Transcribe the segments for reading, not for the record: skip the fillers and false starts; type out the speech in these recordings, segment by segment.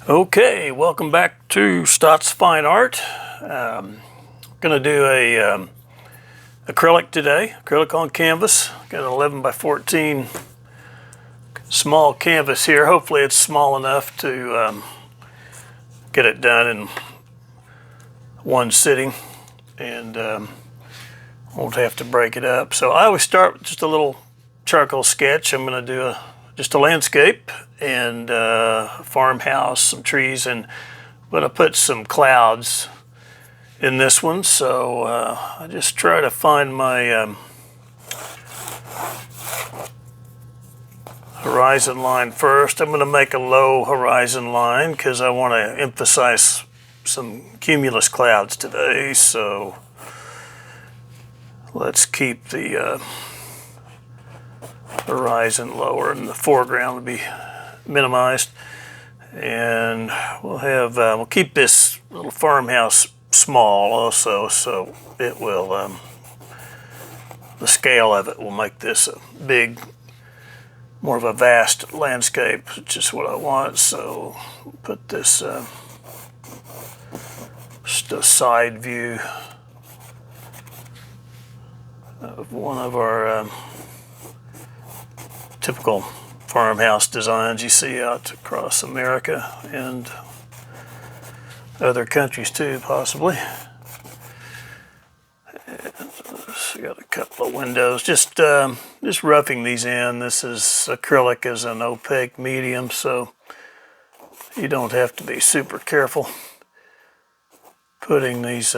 Okay, welcome back to Stott's Fine Art. Gonna do a acrylic today, acrylic on canvas. Got an 11 by 14 small canvas here. Hopefully it's small enough to get it done in one sitting and won't have to break it up. So I always start with just a little charcoal sketch. I'm gonna do just a landscape and a farmhouse, some trees, and I'm gonna put some clouds in this one. So I just try to find my horizon line first. I'm gonna make a low horizon line because I want to emphasize some cumulus clouds today. So let's keep the horizon lower and the foreground will be minimized. And we'll keep this little farmhouse small also, so it will, the scale of it will make this a big, more of a vast landscape, which is what I want. So put this, just a side view of one of our typical farmhouse designs you see out across America and other countries too, possibly. And so got a couple of windows. Just roughing these in. This is acrylic as an opaque medium, so you don't have to be super careful putting these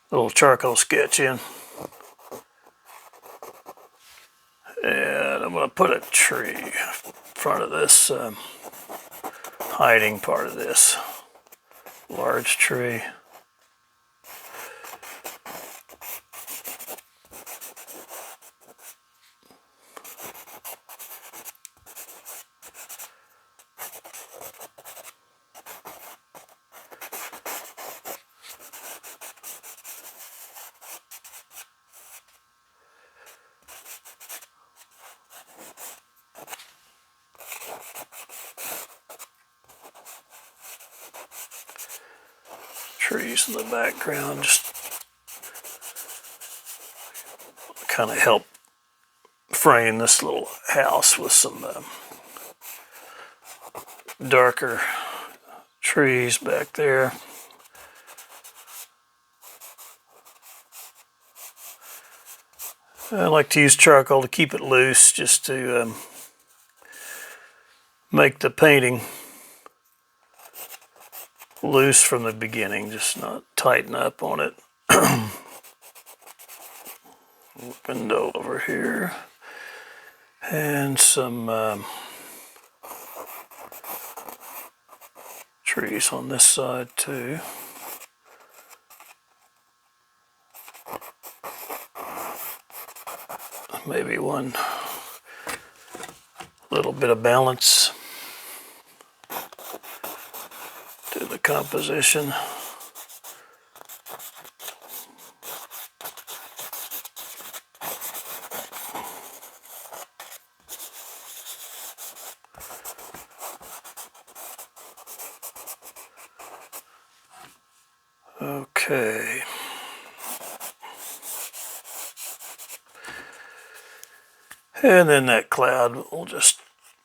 little charcoal sketch in. And I'm going to put a tree in front of this hiding part of this large tree. Trees in the background just kind of help frame this little house with some darker trees back there. I like to use charcoal to keep it loose, just to make the painting loose from the beginning, just not tighten up on it. Window over here, and some trees on this side too. Maybe one little bit of balance to the composition. Okay. And then that cloud, we'll just,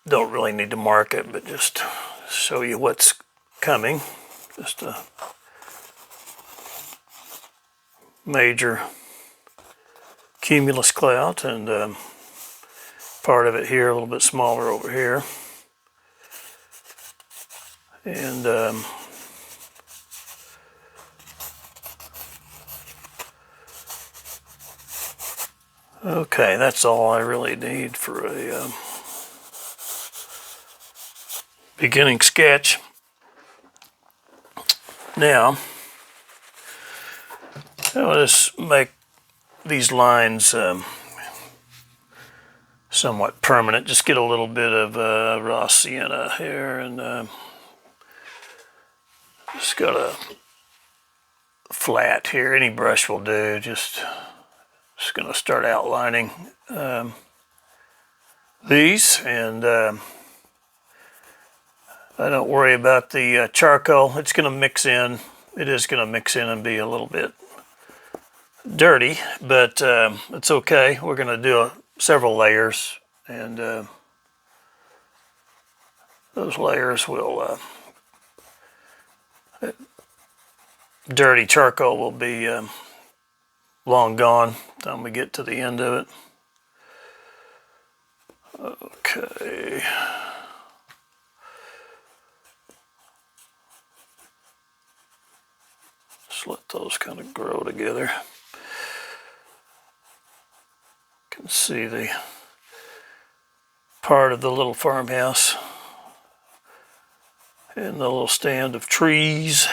don't really need to mark it, but just show you what's coming. Just a major cumulus cloud, and part of it here, a little bit smaller over here. And okay, that's all I really need for a beginning sketch. Now, I'll just make these lines somewhat permanent. Just get a little bit of raw sienna here, and just got a flat here. Any brush will do. Just going to start outlining these, and I don't worry about the charcoal. It's going to mix in. It is going to mix in and be a little bit dirty, but it's okay. We're going to do several layers, and those layers will, dirty charcoal will be long gone by the time we get to the end of it. Okay. Just let those kind of grow together. You can see the part of the little farmhouse and the little stand of trees.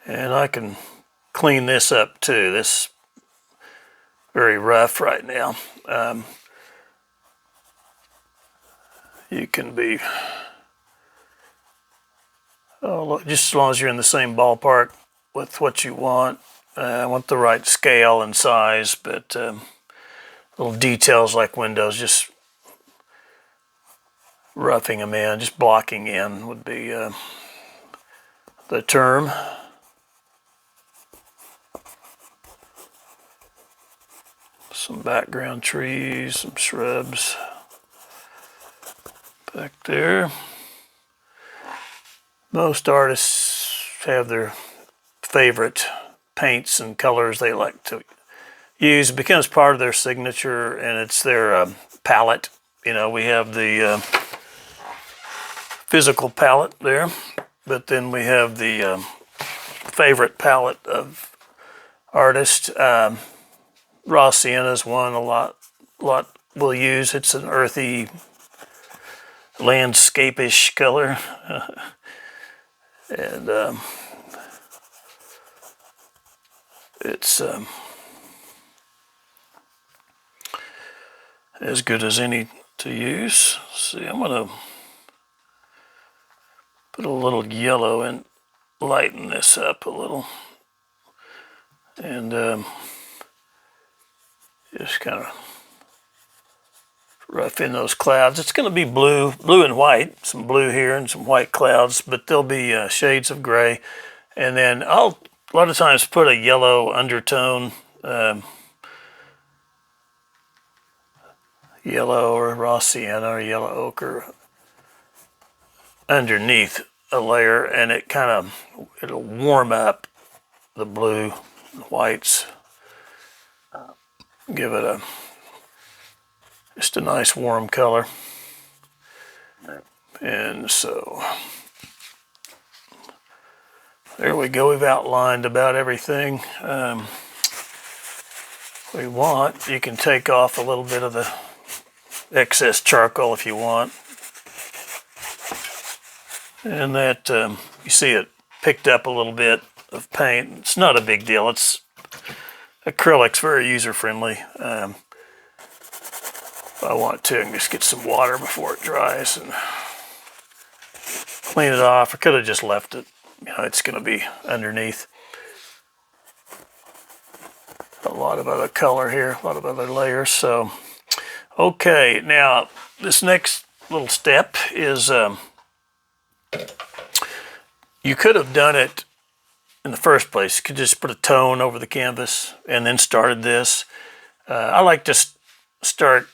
And I can clean this up too. This is very rough right now. You can be, just as long as you're in the same ballpark with what you want. I want the right scale and size, but little details like windows, just roughing them in, just blocking in would be the term. Some background trees, some shrubs back there. Most artists have their favorite paints and colors they like to use. It becomes part of their signature, and it's their palette. You know, we have the physical palette there, but then we have the favorite palette of artists. Raw sienna is one a lot we'll use. It's an earthy, landscape-ish color. And it's as good as any to use. See, I'm going to put a little yellow and lighten this up a little. And just kind of rough in those clouds. It's going to be blue and white, some blue here and some white clouds, but there'll be shades of gray. And then I'll a lot of times put a yellow undertone, yellow or raw sienna or yellow ochre underneath a layer, and it'll warm up the blue and whites. Give it just a nice warm color. And so there we go. We've outlined about everything we want. You can take off a little bit of the excess charcoal if you want. And that, you see it picked up a little bit of paint. It's not a big deal. Acrylic's very user-friendly. If I want to, I can just get some water before it dries and clean it off. I could have just left it. You know, it's going to be underneath. A lot of other color here, a lot of other layers. So, okay, now this next little step is you could have done it in the first place. You could just put a tone over the canvas and then started this. I like to start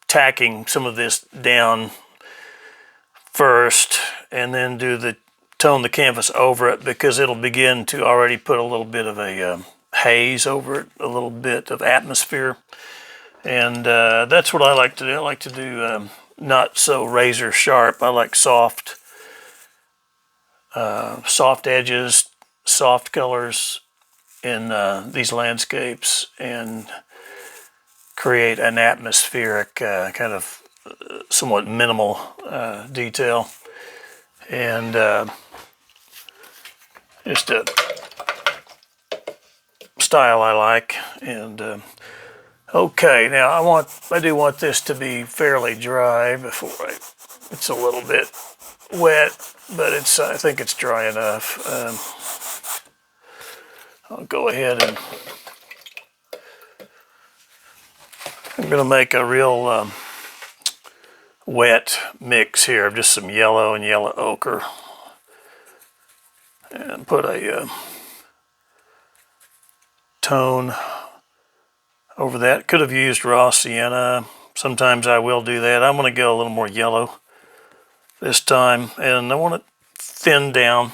tacking some of this down first and then tone the canvas over it, because it'll begin to already put a little bit of a haze over it, a little bit of atmosphere. And that's what I like to do. I like to do not so razor sharp. I like soft edges, soft colors in these landscapes, and create an atmospheric kind of somewhat minimal detail. And just a style I like. And okay, now I do want this to be fairly dry before it's a little bit wet, but I think it's dry enough. I'll go ahead and I'm going to make a real wet mix here of just some yellow and yellow ochre, and put a tone over that. Could have used raw sienna. Sometimes I will do that. I'm going to go a little more yellow this time, and I want it thinned down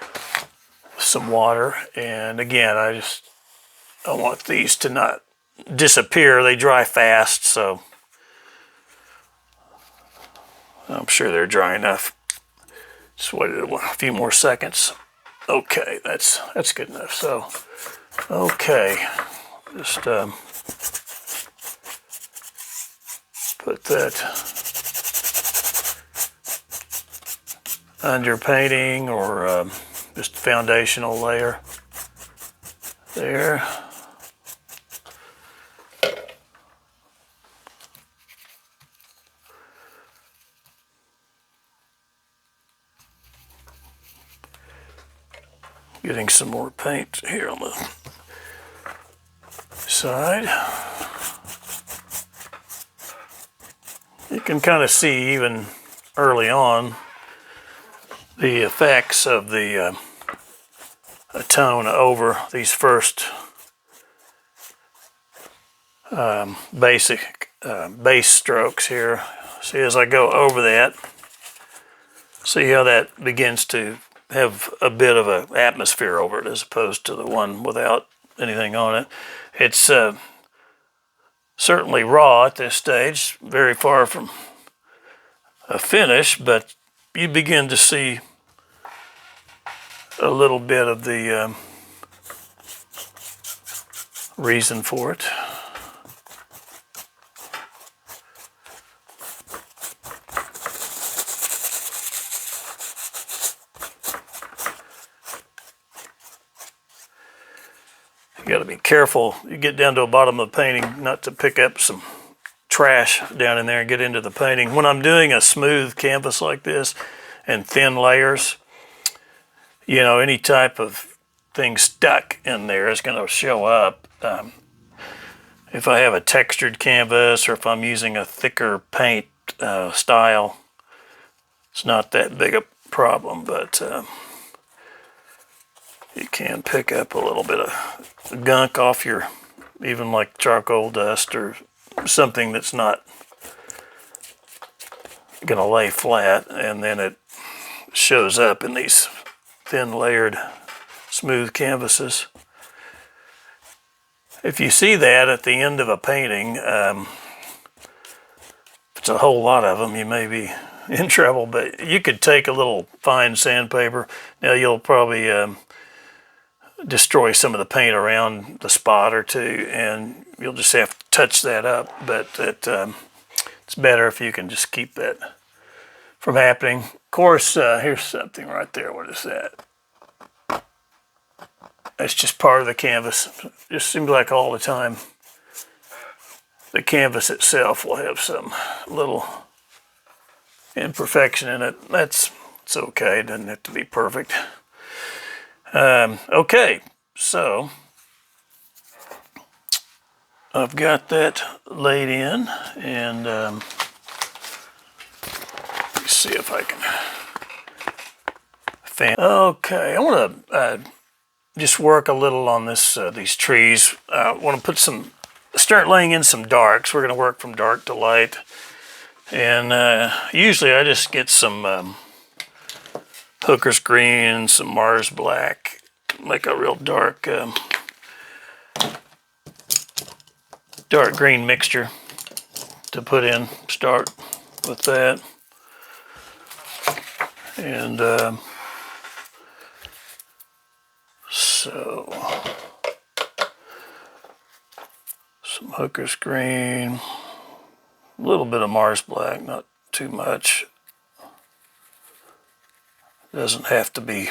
with some water. And again, I want these to not disappear. They dry fast, so I'm sure they're dry enough. Just waited a few more seconds. Okay, that's good enough. So, okay, just put that under painting, or just foundational layer there. Getting some more paint here on the side. You can kind of see even early on the effects of the tone over these first basic base strokes here. See, as I go over that, see how that begins to have a bit of an atmosphere over it as opposed to the one without anything on it. It's certainly raw at this stage, very far from a finish, but you begin to see a little bit of the reason for it. You got to be careful. You get down to the bottom of the painting not to pick up some trash down in there and get into the painting. When I'm doing a smooth canvas like this and thin layers, you know, any type of thing stuck in there is going to show up. If I have a textured canvas, or if I'm using a thicker paint style, it's not that big a problem, but you can pick up a little bit of gunk off your, even like charcoal dust or something that's not going to lay flat, and then it shows up in these thin layered smooth canvases. If you see that at the end of a painting, if it's a whole lot of them, you may be in trouble, but you could take a little fine sandpaper. Now you'll probably destroy some of the paint around the spot or two, and you'll just have to touch that up, but it's better if you can just keep that from happening. Of course, here's something right there. What is that? That's just part of the canvas. It just seems like all the time the canvas itself will have some little imperfection in it. It's okay. It doesn't have to be perfect. Okay, so I've got that laid in, and let's see if I can okay, I want to just work a little on this these trees. I want to start laying in some darks. We're going to work from dark to light, and usually I just get some Hooker's green, some Mars black, make a real dark green mixture to put in. Start with that, and so some Hooker's green, a little bit of Mars black, not too much. Doesn't have to be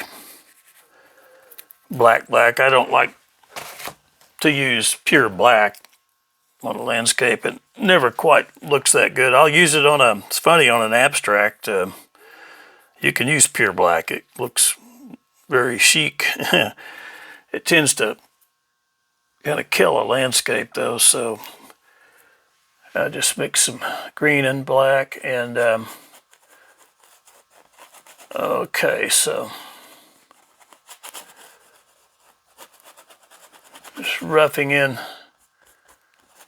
black. I don't like to use pure black on a landscape. It never quite looks that good. I'll use it on it's funny, on an abstract. You You can use pure black. It looks very chic. It tends to kind of kill a landscape though, so I just mix some green and black, and okay, so just roughing in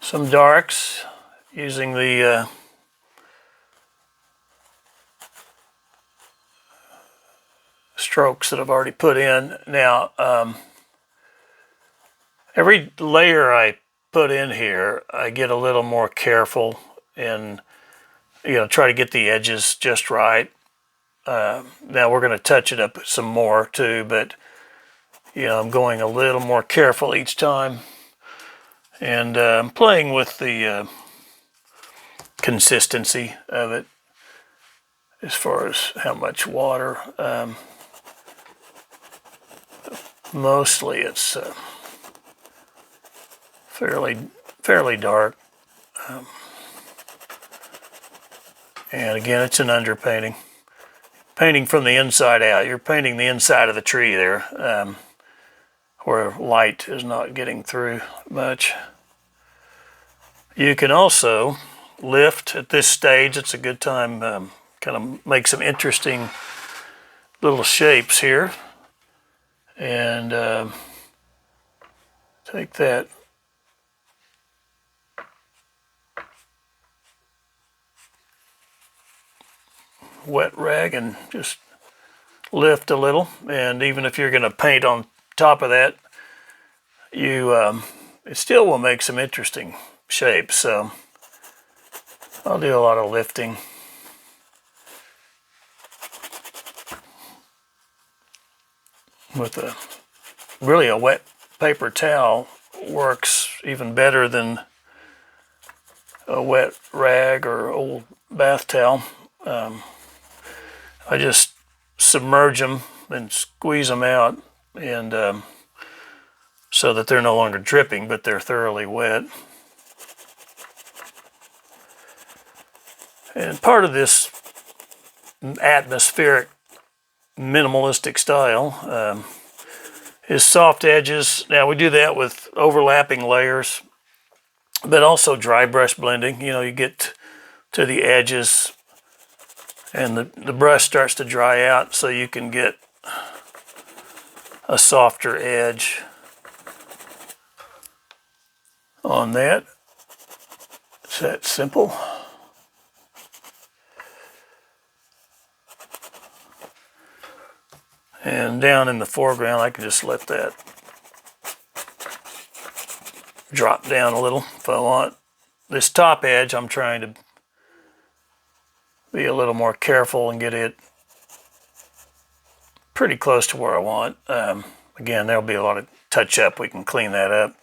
some darks using the strokes that I've already put in. Now, every layer I put in here, I get a little more careful and, try to get the edges just right. Now we're going to touch it up some more too, but, I'm going a little more careful each time. And I'm playing with the consistency of it as far as how much water. Mostly it's fairly dark, and again, it's an underpainting. Painting from the inside out. You're painting the inside of the tree there, where light is not getting through much. You can also lift at this stage. It's a good time kind of make some interesting little shapes here, and take that wet rag and just lift a little. And even if you're going to paint on top of that, it still will make some interesting shapes. So I'll do a lot of lifting. With really a wet paper towel works even better than a wet rag or old bath towel. I just submerge them and squeeze them out, and so that they're no longer dripping, but they're thoroughly wet. And part of this atmospheric minimalistic style is soft edges. Now we do that with overlapping layers, but also dry brush blending. You get to the edges and the brush starts to dry out, so you can get a softer edge on that. It's that simple. And down in the foreground, I can just let that drop down a little if I want. This top edge, I'm trying to be a little more careful and get it pretty close to where I want. Again, there'll be a lot of touch up. We can clean that up.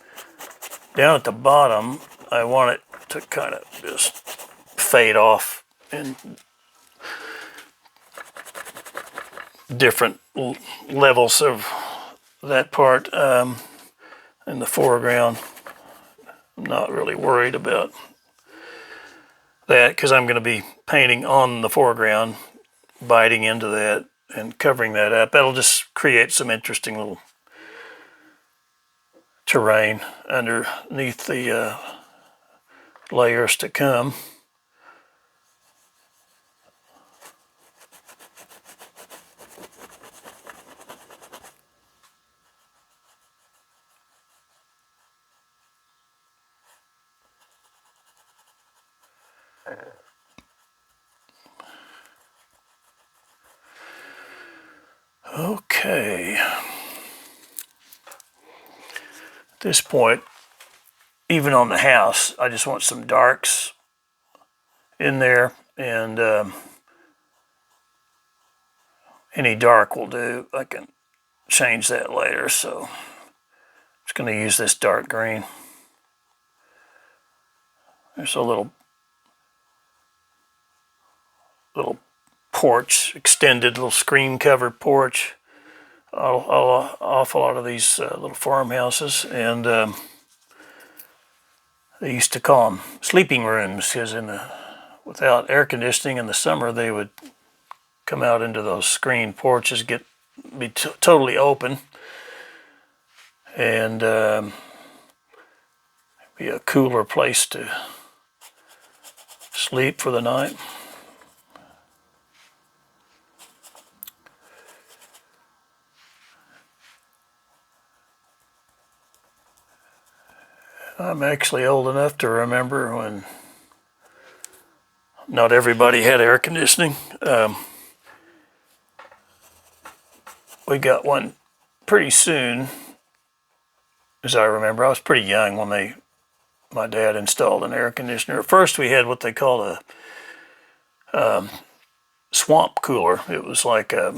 Down at the bottom, I want it to kind of just fade off in different levels of that part in the foreground. I'm not really worried about that because I'm going to be painting on the foreground, biting into that and covering that up. That'll just create some interesting little terrain underneath the layers to come. Okay. At this point, even on the house, I just want some darks in there, and any dark will do. I can change that later, so I'm just going to use this dark green. There's a little porch, extended little screen covered porch. Awful lot of these little farmhouses, and they used to call them sleeping rooms because without air conditioning in the summer, they would come out into those screened porches, be totally open, and be a cooler place to sleep for the night. I'm actually old enough to remember when not everybody had air conditioning. We got one pretty soon, as I remember. I was pretty young when my dad installed an air conditioner. At first we had what they called a swamp cooler. It was like a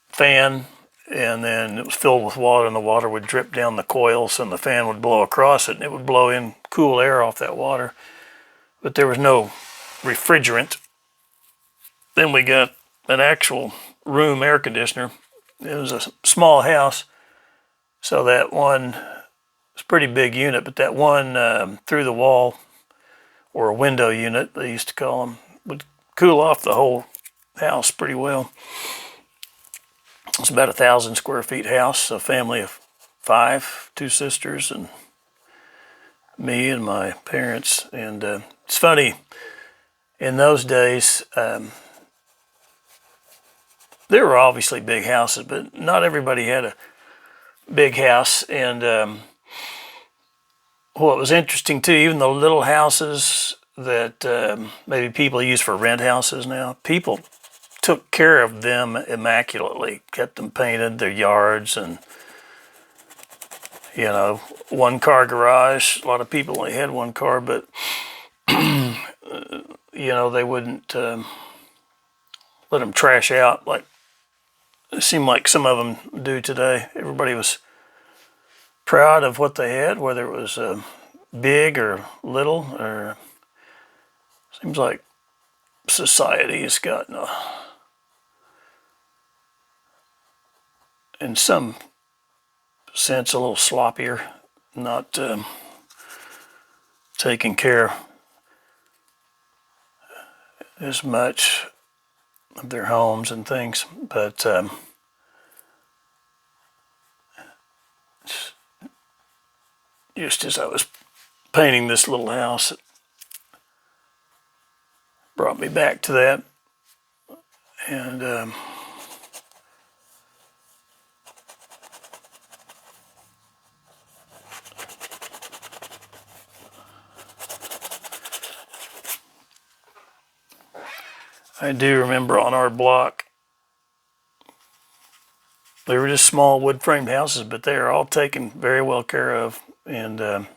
fan, and then it was filled with water, and the water would drip down the coils, and the fan would blow across it, and it would blow in cool air off that water. But there was no refrigerant. Then we got an actual room air conditioner. It was a small house, so that one was a pretty big unit, but that one through the wall, or a window unit, they used to call them, would cool off the whole house pretty well. It's about 1,000 square feet house, a family of 5, 2 sisters, and me and my parents. And it's funny, in those days, there were obviously big houses, but not everybody had a big house. And what was interesting too, even the little houses that maybe people use for rent houses now, people took care of them immaculately, kept them painted, their yards, and one car garage. A lot of people only had one car, but they wouldn't let them trash out like it seemed like some of them do today. Everybody was proud of what they had, whether it was big or little. Or seems like society has gotten in some sense a little sloppier, not taking care as much of their homes and things. But just as I was painting this little house, it brought me back to that. And I do remember on our block, they were just small wood framed houses, but they are all taken very well care of. And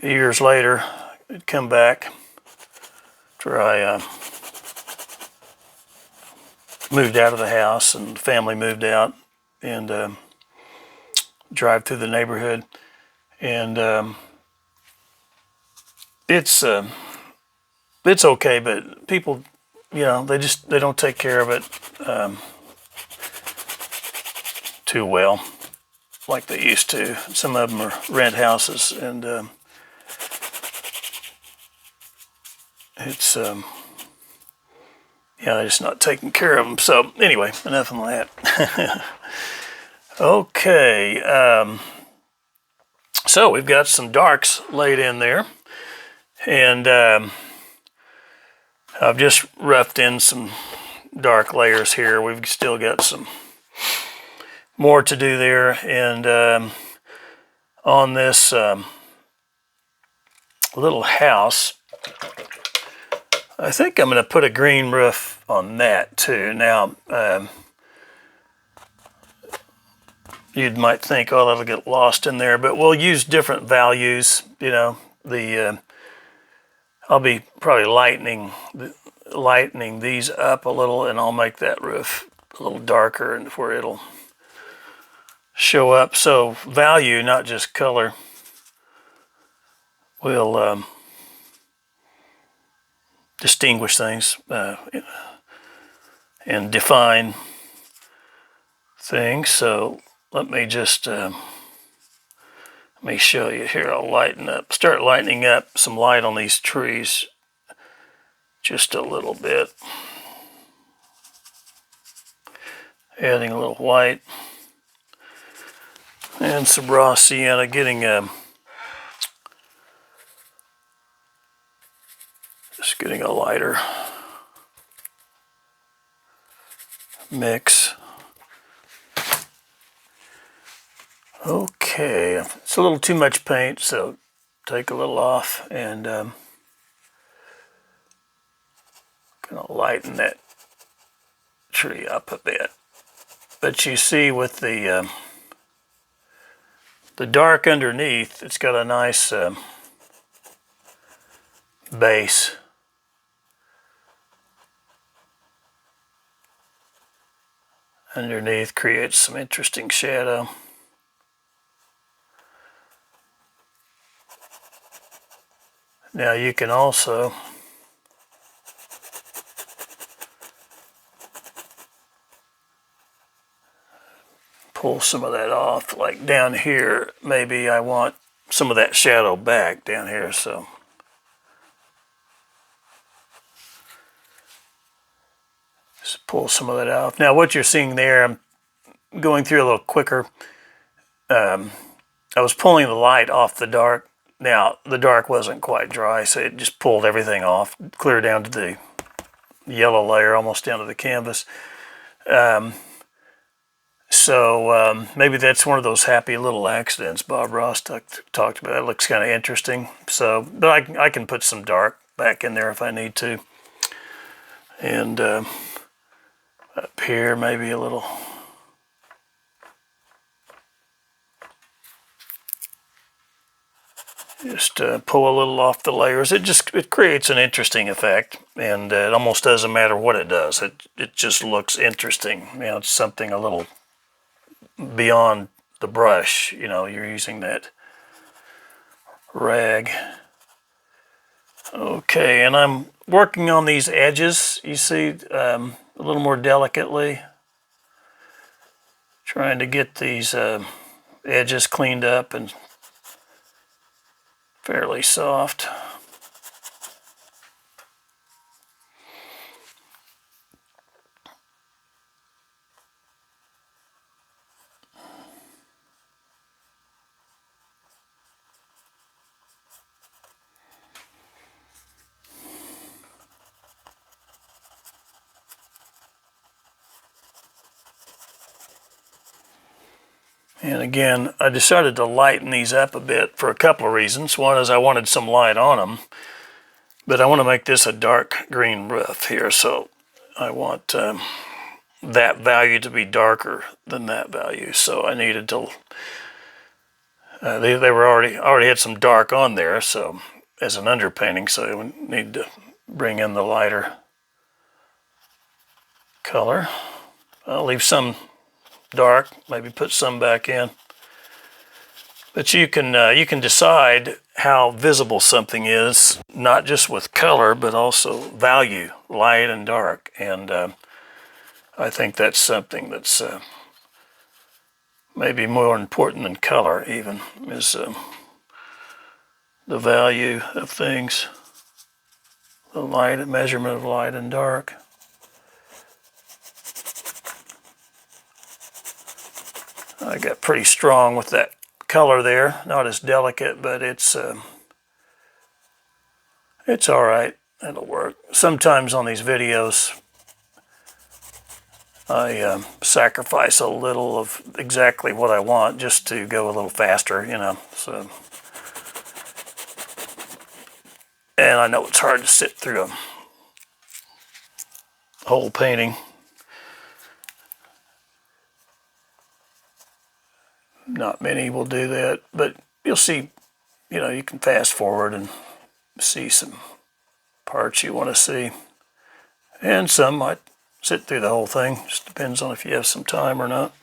years later, I'd come back after I moved out of the house and the family moved out, and drive through the neighborhood. And it's okay, but people, they don't take care of it too well like they used to. Some of them are rent houses, and it's they're just not taking care of them. So anyway, enough on that. Okay, so we've got some darks laid in there, and I've just roughed in some dark layers here. We've still got some more to do there. And on this little house, I think I'm going to put a green roof on that too. Now, you might think, oh, that'll get lost in there, but we'll use different values. I'll be probably lightening these up a little, and I'll make that roof a little darker and where it'll show up. So value, not just color, will distinguish things and define things. So let me just let me show you here. I'll start lightening up some light on these trees just a little bit. Adding a little white and some raw sienna, getting just getting a lighter mix. Okay, it's a little too much paint, so take a little off and gonna lighten that tree up a bit. But you see with the dark underneath, it's got a nice base. Underneath creates some interesting shadow. Now you can also pull some of that off, like down here. Maybe I want some of that shadow back down here, so just pull some of that off. Now what you're seeing there, I'm going through a little quicker. I was pulling the light off the dark. Now the dark wasn't quite dry, so it just pulled everything off, clear down to the yellow layer, almost down to the canvas. So maybe that's one of those happy little accidents Bob Ross talked about. That looks kind of interesting. So, but I can put some dark back in there if I need to. And up here, maybe a little. Just pull a little off the layers. It creates an interesting effect, and it almost doesn't matter what it does. It just looks interesting. You know, it's something a little beyond the brush. You know, you're using that rag. Okay, and I'm working on these edges. You see, a little more delicately, trying to get these edges cleaned up and fairly soft. And again, I decided to lighten these up a bit for a couple of reasons. One is I wanted some light on them, but I want to make this a dark green roof here, so I want that value to be darker than that value. So I needed to. They were already had some dark on there, so as an underpainting, so I would need to bring in the lighter color. I'll leave some dark, maybe put some back in. But you can decide how visible something is, not just with color, but also value, light and dark. And I think that's something that's maybe more important than color even, is the value of things, the light, measurement of light and dark. I got pretty strong with that color there, not as delicate, but it's all right. It'll work. Sometimes on these videos, I sacrifice a little of exactly what I want just to go a little faster, you know. So, and I know it's hard to sit through a whole painting. Not many will do that, but you'll see, you know, you can fast forward and see some parts you want to see. And some might sit through the whole thing. Just depends on if you have some time or not.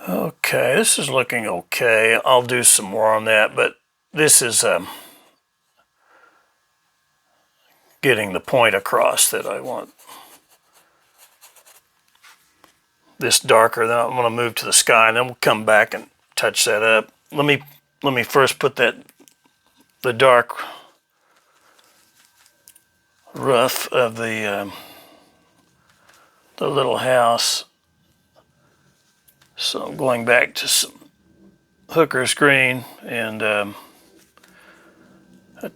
Okay, this is looking okay. I'll do some more on that, but this is getting the point across that I want. This darker, then I'm going to move to the sky, and then we'll come back and touch that up. Let me first put the dark roof of the little house. So I'm going back to some Hooker's green and a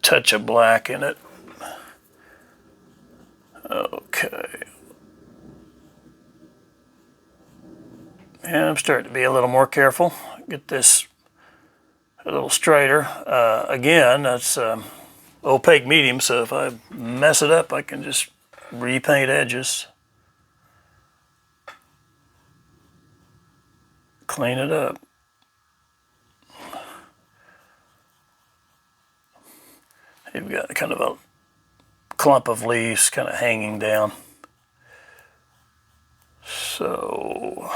touch of black in it. Okay. And I'm starting to be a little more careful. Get this a little straighter. Again, that's opaque medium, so if I mess it up, I can just repaint edges. Clean it up. You've got kind of a clump of leaves kind of hanging down. So,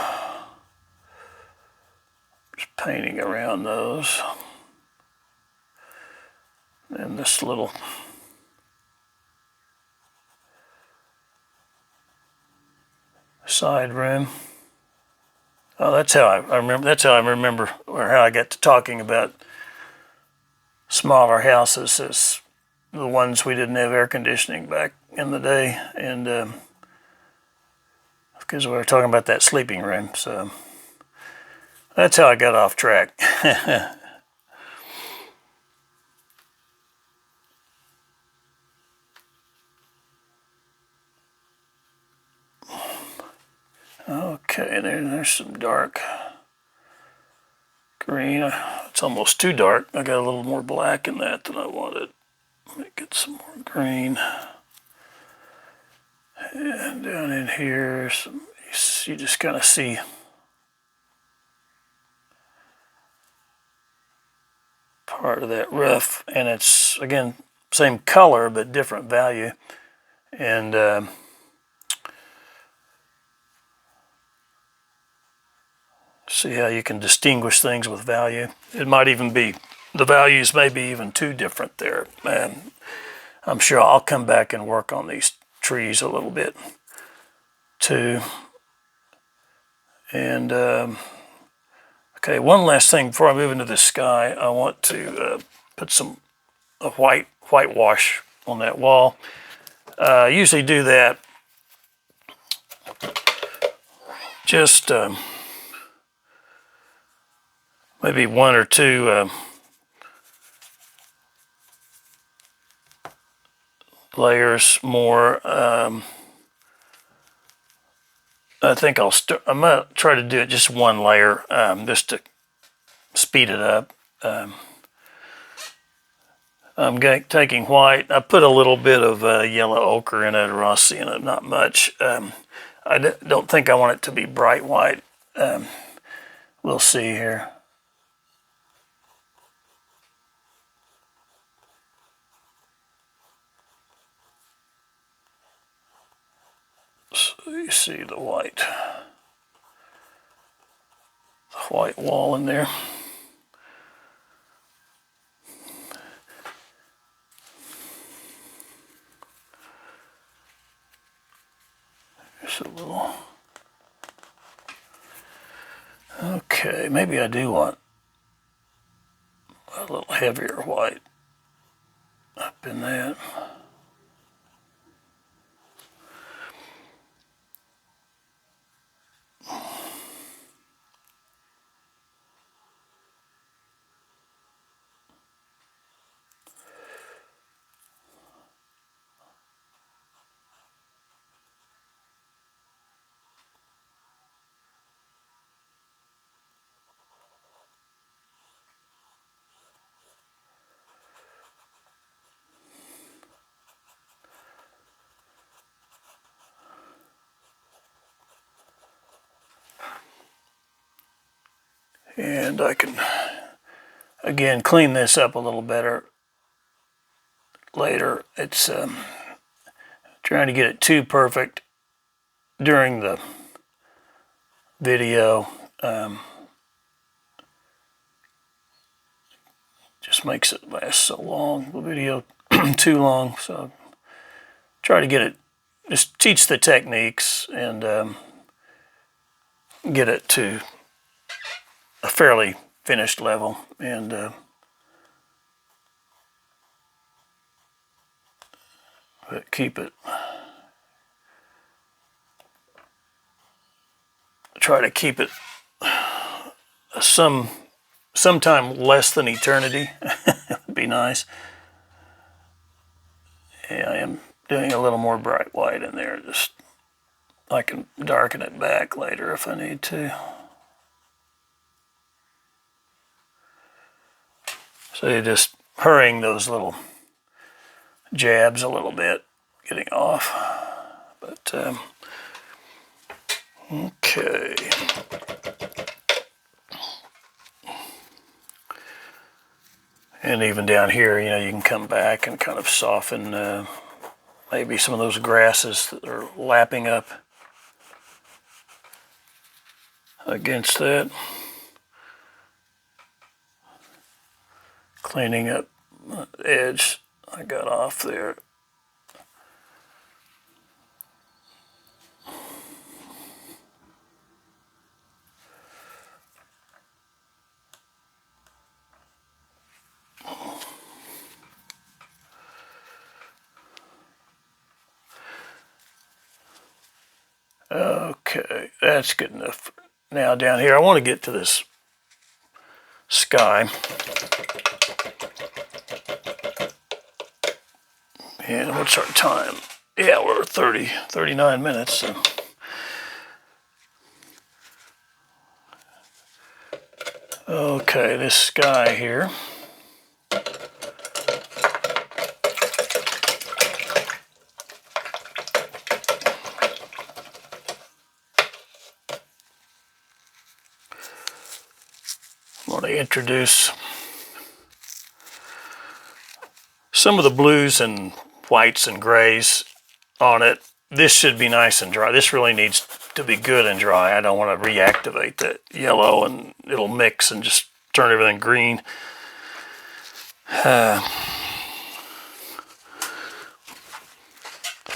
just painting around those. And this little side room. Oh, that's how I remember. That's how I remember, or how I got to talking about smaller houses as the ones we didn't have air conditioning back in the day, and because we were talking about that sleeping room. So that's how I got off track. Okay, there's some dark green. It's almost too dark. I got a little more black in that than I wanted. Let me get some more green. And down in here, you just kind of see part of that roof, and it's, again, same color but different value. And see how you can distinguish things with value. It might even be, the values may be even too different there. And I'm sure I'll come back and work on these trees a little bit too. And okay, one last thing before I move into the sky, I want to put some whitewash on that wall. I usually do that just maybe one or two layers more. I think I'm gonna try to do it just one layer, just to speed it up. I'm taking white. I put a little bit of yellow ochre in it, or rossi in it, not much. I don't think I want it to be bright white. We'll see here. So you see the white wall in there. Just a little. Okay, maybe I do want a little heavier white up in that. And I can, again, clean this up a little better later. It's trying to get it too perfect during the video. just makes it last so long, the video too long. So try to get it, just teach the techniques and get it to a fairly finished level, and but keep it, try to keep it sometime less than eternity. Would be nice. Yeah, I am doing a little more bright white in there. Just I can darken it back later if I need to. So you're just hurrying those little jabs a little bit, getting off. But okay. And even down here, you know, you can come back and kind of soften maybe some of those grasses that are lapping up against that. Cleaning up the edge I got off there. Okay, that's good enough. Now down here, I want to get to this sky. And what's our time? Yeah, we're 39 minutes. So. Okay, this sky here. I want to introduce some of the blues and whites and grays on it. This should be nice and dry. This really needs to be good and dry. I don't want to reactivate that yellow and it'll mix and just turn everything green.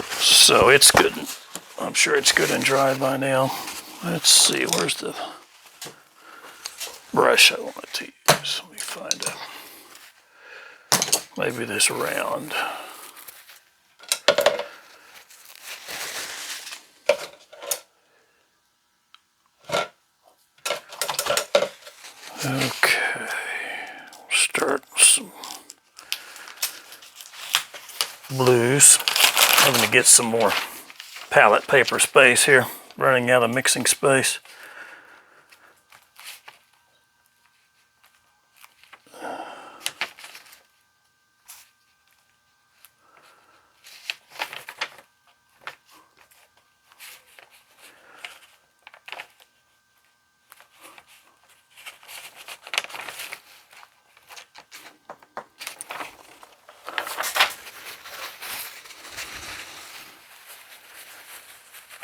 So it's good. I'm sure it's good and dry by now. Let's see, where's the brush I want to use? Let me find maybe this round. Okay, we'll start with some blues. I'm going to get some more palette paper space here, running out of mixing space.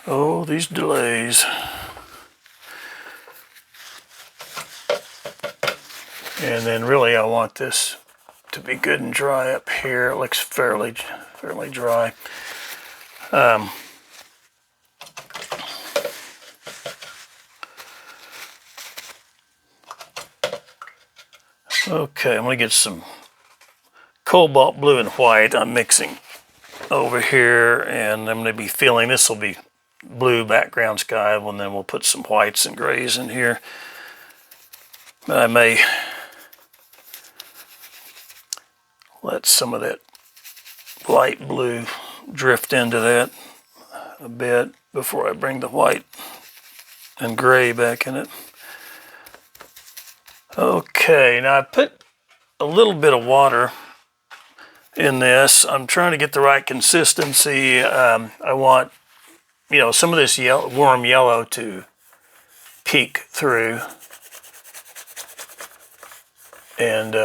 Oh, these delays. And then really I want this to be good and dry up here. It looks fairly dry. Okay, I'm going to get some cobalt blue and white. I'm mixing over here, and I'm going to be filling, this will be blue background sky, and then we'll put some whites and grays in here. But I may let some of that light blue drift into that a bit before I bring the white and gray back in it. Okay, now I put a little bit of water in this. I'm trying to get the right consistency. I want, you know, some of this warm yellow to peek through, and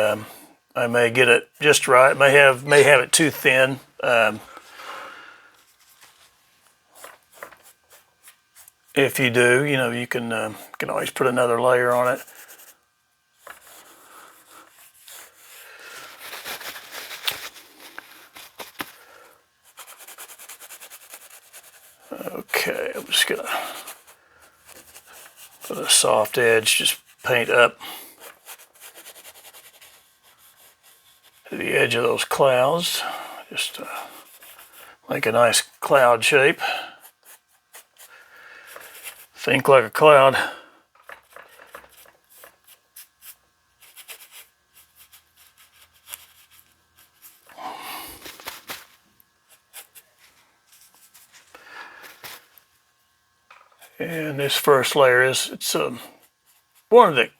I may get it just right. May have it too thin. If you do, you know, you can always put another layer on it. Okay, I'm just gonna put a soft edge, just paint up to the edge of those clouds, just make a nice cloud shape. Think like a cloud. And this first layer it's one that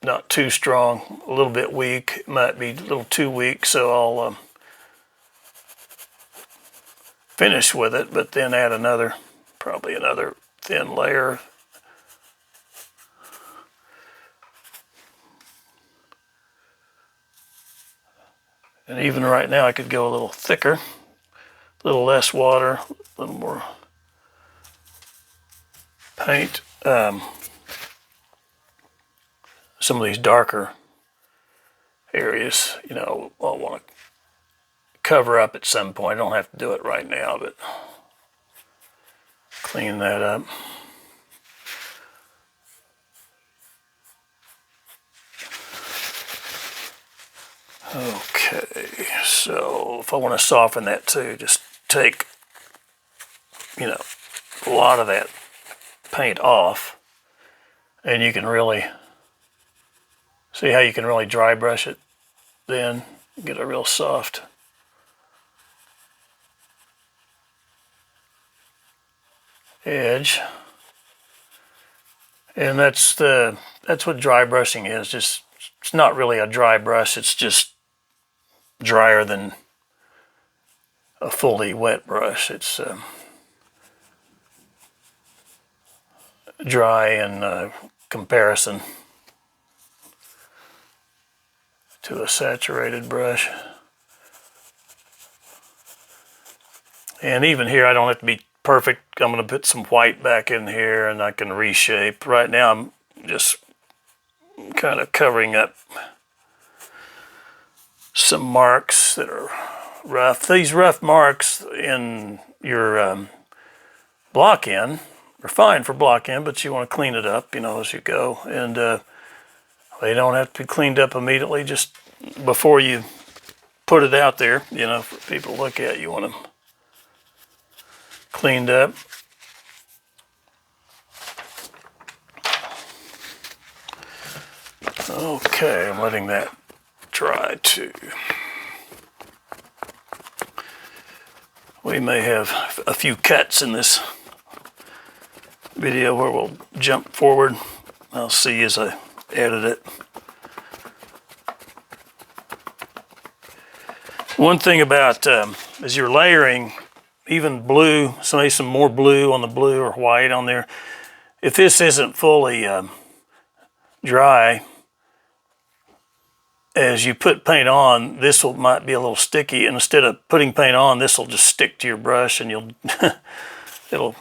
not too strong, a little bit weak. It might be a little too weak, so I'll finish with it, but then add probably another thin layer. And even right now I could go a little thicker, a little less water, a little more paint. Some of these darker areas, you know, I'll want to cover up at some point. I don't have to do it right now, but clean that up. Okay, so if I want to soften that too, just take, you know, a lot of that paint off, and you can really see how you can really dry brush it, then get a real soft edge. And that's what dry brushing is. Just, it's not really a dry brush, it's just drier than a fully wet brush. It's dry in comparison to a saturated brush. And even here, I don't have to be perfect. I'm going to put some white back in here and I can reshape. Right now, I'm just kind of covering up some marks that are rough. These rough marks in your block end are fine for block end, but you want to clean it up, you know, as you go. And they don't have to be cleaned up immediately. Just before you put it out there, you know, for people to look at, you want them cleaned up. Okay, I'm letting that dry too. We may have a few cuts in this video where we'll jump forward. I'll see as I edit it. One thing about as you're layering, even blue, some more blue on the blue or white on there, if this isn't fully dry, as you put paint on, this might be a little sticky, and instead of putting paint on, this will just stick to your brush and you'll it'll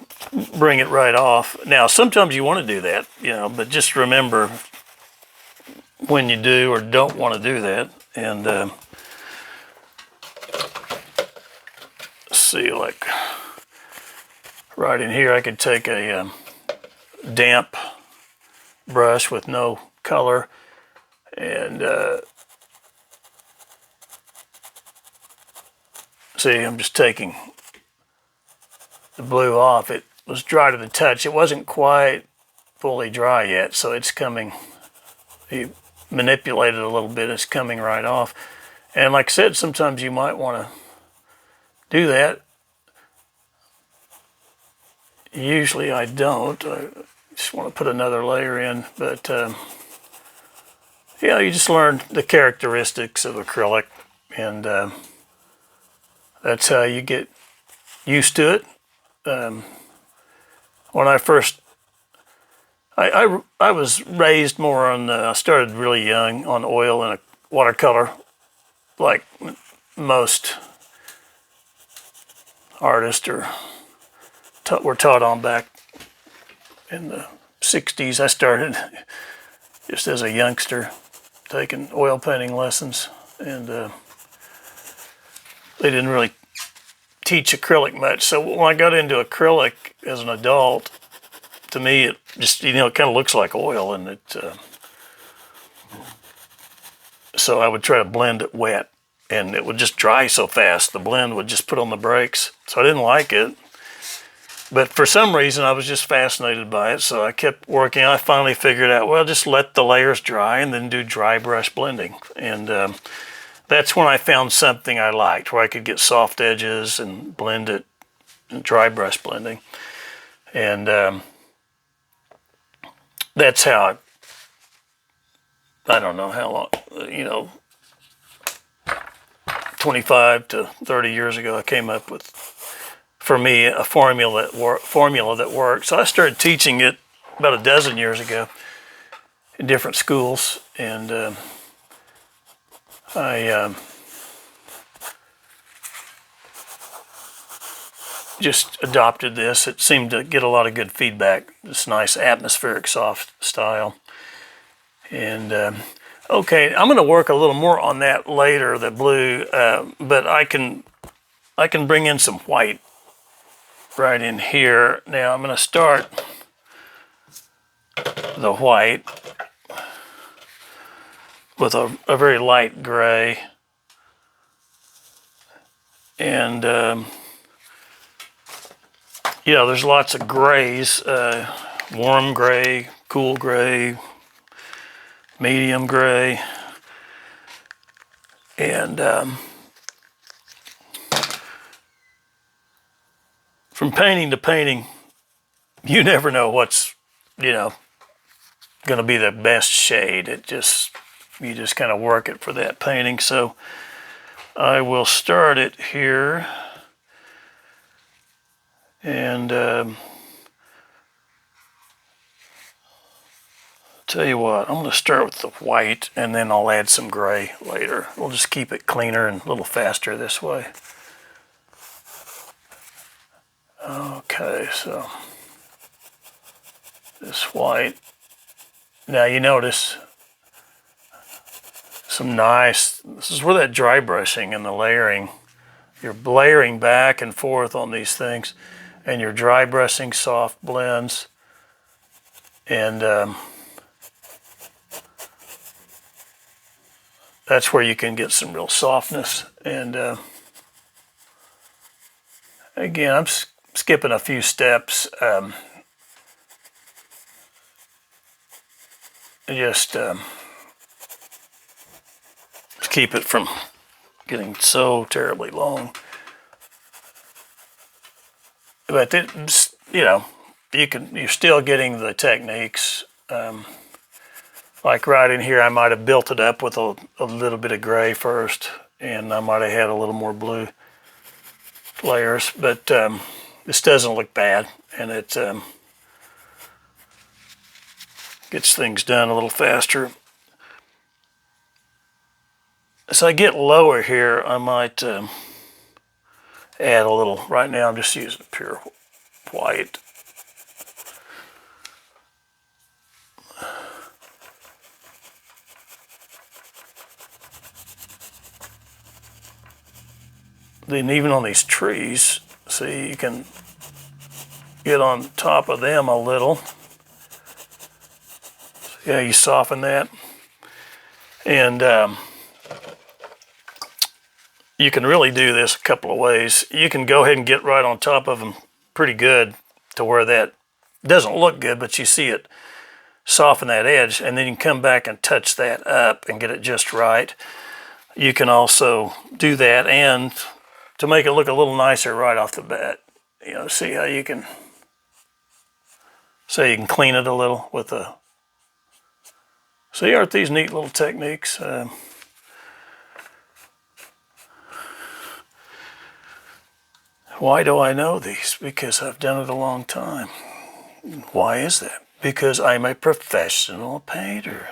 bring it right off. Now, sometimes you want to do that, you know, but just remember when you do or don't want to do that. And see, like right in here, I could take a damp brush with no color and see, I'm just taking the blue off. It was dry to the touch. It wasn't quite fully dry yet, so it's coming, you manipulate it a little bit, it's coming right off. And like I said, sometimes you might want to do that. Usually I don't. I just want to put another layer in, but yeah, you just learn the characteristics of acrylic, and that's how you get used to it. When I first, I was raised more on, I started really young on oil and watercolor, like most artists were taught on back in the 60s. I started just as a youngster taking oil painting lessons, and they didn't really teach acrylic much. So when I got into acrylic as an adult, to me it just, it kind of looks like oil, and so I would try to blend it wet, and it would just dry so fast. The blend would just put on the brakes. So I didn't like it. But for some reason, I was just fascinated by it, so I kept working. I finally figured out, well, just let the layers dry and then do dry brush blending. And that's when I found something I liked, where I could get soft edges and blend it in dry brush blending. And that's how I don't know how long, 25 to 30 years ago, I came up with, for me, a formula that worked. So I started teaching it about a dozen years ago in different schools, and I just adopted this. It seemed to get a lot of good feedback. This nice atmospheric soft style. And okay, I'm going to work a little more on that later, the blue, but I can bring in some white right in here. Now I'm going to start the white with a very light gray, and there's lots of grays, warm gray, cool gray, medium gray, and from painting to painting, you never know what's, going to be the best shade. You just kind of work it for that painting. So I will start it here, and tell you what, I'm going to start with the white, and then I'll add some gray later. We'll just keep it cleaner and a little faster this way. Okay, so this white. Now you notice this is where that dry brushing and the layering, you're layering back and forth on these things, and you're dry brushing soft blends, and that's where you can get some real softness. And again, I'm skipping a few steps, just to keep it from getting so terribly long. But you're still getting the techniques. Like right in here, I might have built it up with a little bit of gray first, and I might have had a little more blue layers, but this doesn't look bad, and it gets things done a little faster. As I get lower here, I might add a little. Right now I'm just using pure white. Then even on these trees, see, you can get on top of them a little. Yeah, you soften that. And you can really do this a couple of ways. You can go ahead and get right on top of them pretty good to where that doesn't look good, but you see it soften that edge, and then you can come back and touch that up and get it just right. You can also do that, and to make it look a little nicer right off the bat, see how you can, so you can clean it a little with a, see, aren't these neat little techniques? Why do I know these? Because I've done it a long time. Why is that? Because I'm a professional painter.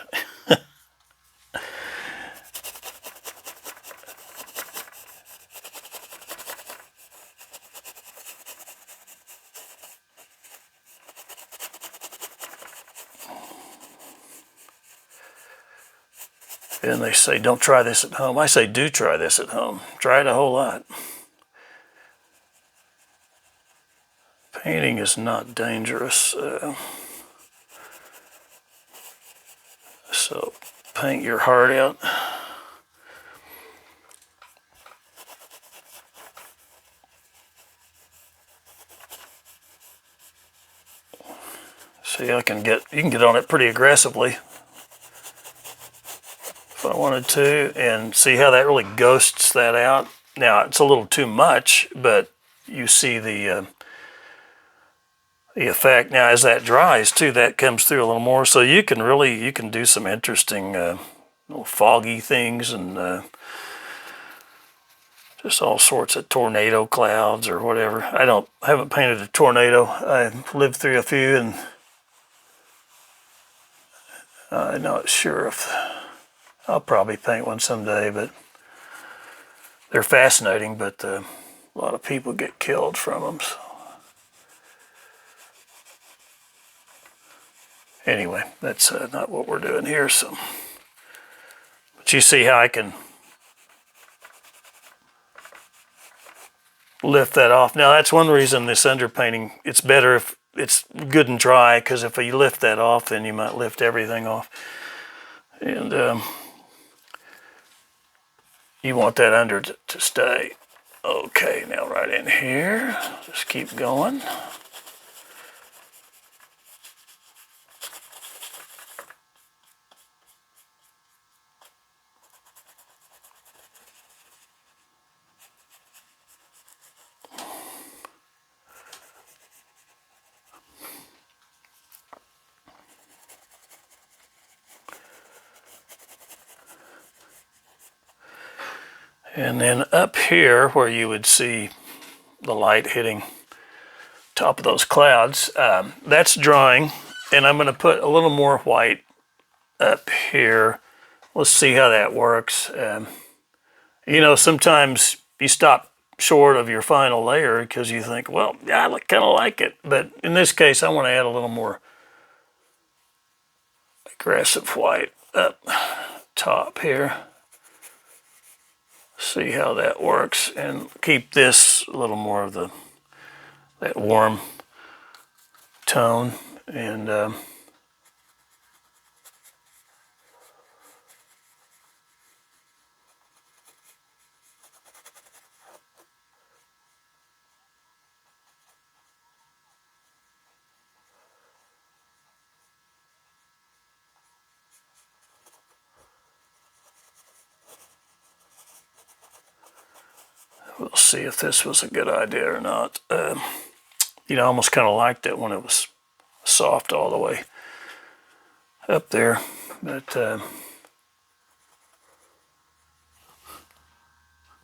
And they say, don't try this at home. I say, do try this at home. Try it a whole lot. Painting is not dangerous. So paint your heart out. See, you can get on it pretty aggressively if I wanted to, and see how that really ghosts that out. Now it's a little too much, but you see the effect. Now as that dries too, that comes through a little more. So you can do some interesting little foggy things and just all sorts of tornado clouds or whatever. I haven't painted a tornado. I've lived through a few, and I'm not sure if I'll probably paint one someday, but they're fascinating, but a lot of people get killed from them. So. Anyway, that's not what we're doing here. So, but you see how I can lift that off. Now that's one reason this underpainting, it's better if it's good and dry, because if you lift that off, then you might lift everything off. And you want that under to stay. Okay, now right in here, just keep going. And then up here where you would see the light hitting top of those clouds, that's drying, and I'm going to put a little more white up here. Let's see how that works. You know, sometimes you stop short of your final layer because you think, well, yeah, I kind of like it, but in this case I want to add a little more aggressive white up top here. See how that works, and keep this a little more of that warm tone. And we'll see if this was a good idea or not. You know, I almost kind of liked it when it was soft all the way up there, but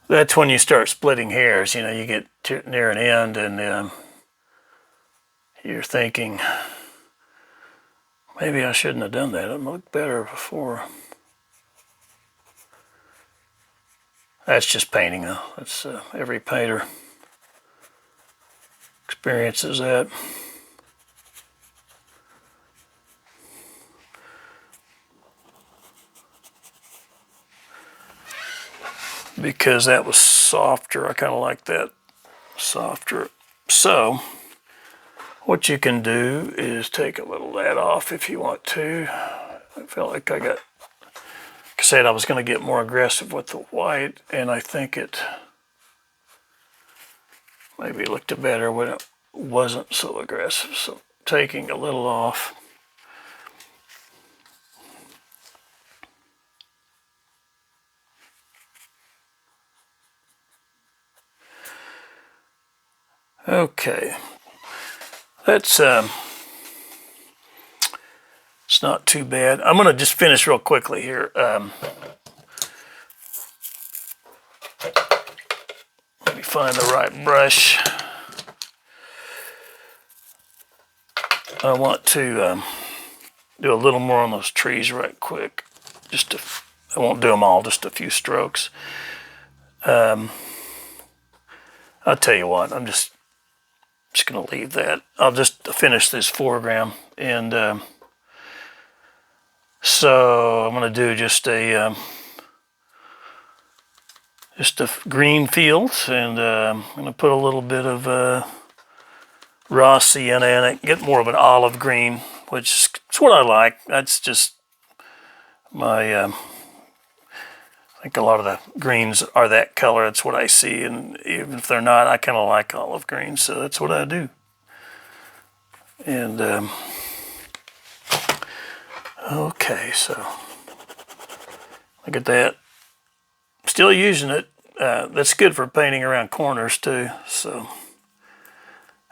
that's when you start splitting hairs. You know, you get near an end, and you're thinking, maybe I shouldn't have done that. It looked better before. That's just painting, though. That's every painter experiences that. Because that was softer, I kind of like that softer. So what you can do is take a little of that off if you want to. I felt like like I said, I was going to get more aggressive with the white, and I think it maybe looked better when it wasn't so aggressive. So taking a little off. Okay, that's it's not too bad. I'm going to just finish real quickly here. Let me find the right brush. I want to do a little more on those trees right quick. I won't do them all, just a few strokes. I'll tell you what, I'm just going to leave that. I'll just finish this foreground, and so I'm going to do just a green field, and I'm going to put a little bit of raw sienna in it, get more of an olive green, which is what I like. That's just my, I think a lot of the greens are that color. That's what I see, and even if they're not, I kind of like olive green, so that's what I do. And okay, so look at that. Still using it. That's good for painting around corners too. So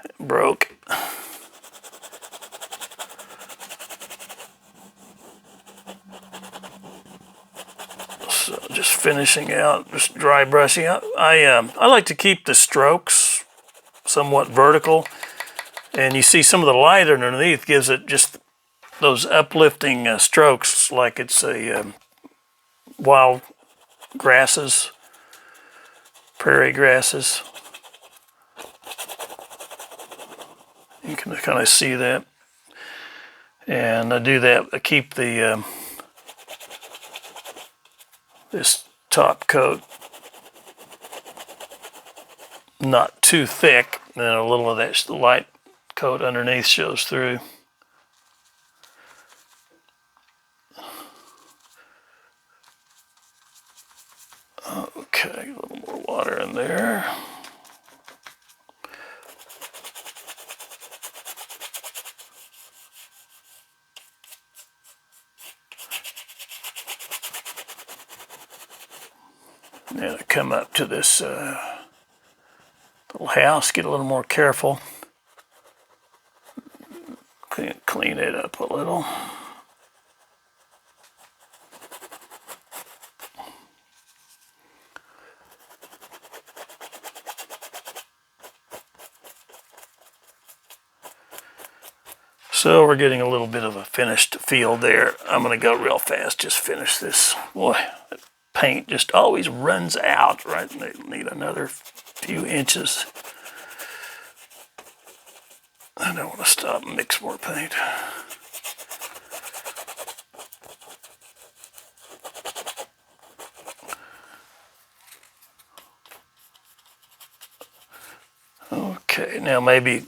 it broke. So just finishing out, just dry brushing out. I like to keep the strokes somewhat vertical, and you see some of the light underneath gives it just those uplifting strokes, like it's a wild grasses, prairie grasses. You can kind of see that. And I do that, I keep the this top coat not too thick, and then a little of that light coat underneath shows through. Okay, a little more water in there. And then I come up to this little house, get a little more careful. Clean it up a little. So we're getting a little bit of a finished feel there. I'm gonna go real fast, just finish this. Boy, that paint just always runs out, right? They need another few inches. I don't want to stop and mix more paint. Okay, now maybe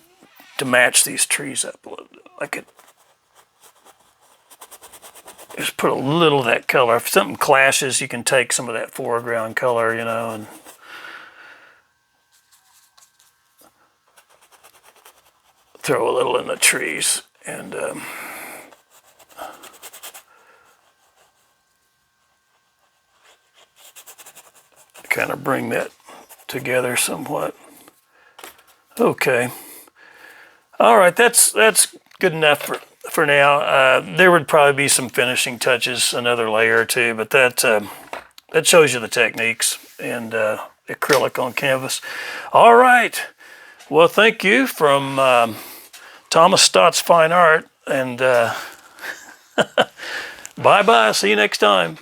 to match these trees up a little bit, I could just put a little of that color. If something clashes, you can take some of that foreground color, you know, and throw a little in the trees, and kind of bring that together somewhat. Okay. All right, that's good enough for now. There would probably be some finishing touches, another layer or two, but that shows you the techniques and acrylic on canvas. All right. Well, thank you from Thomas Stott's Fine Art, and bye-bye. See you next time.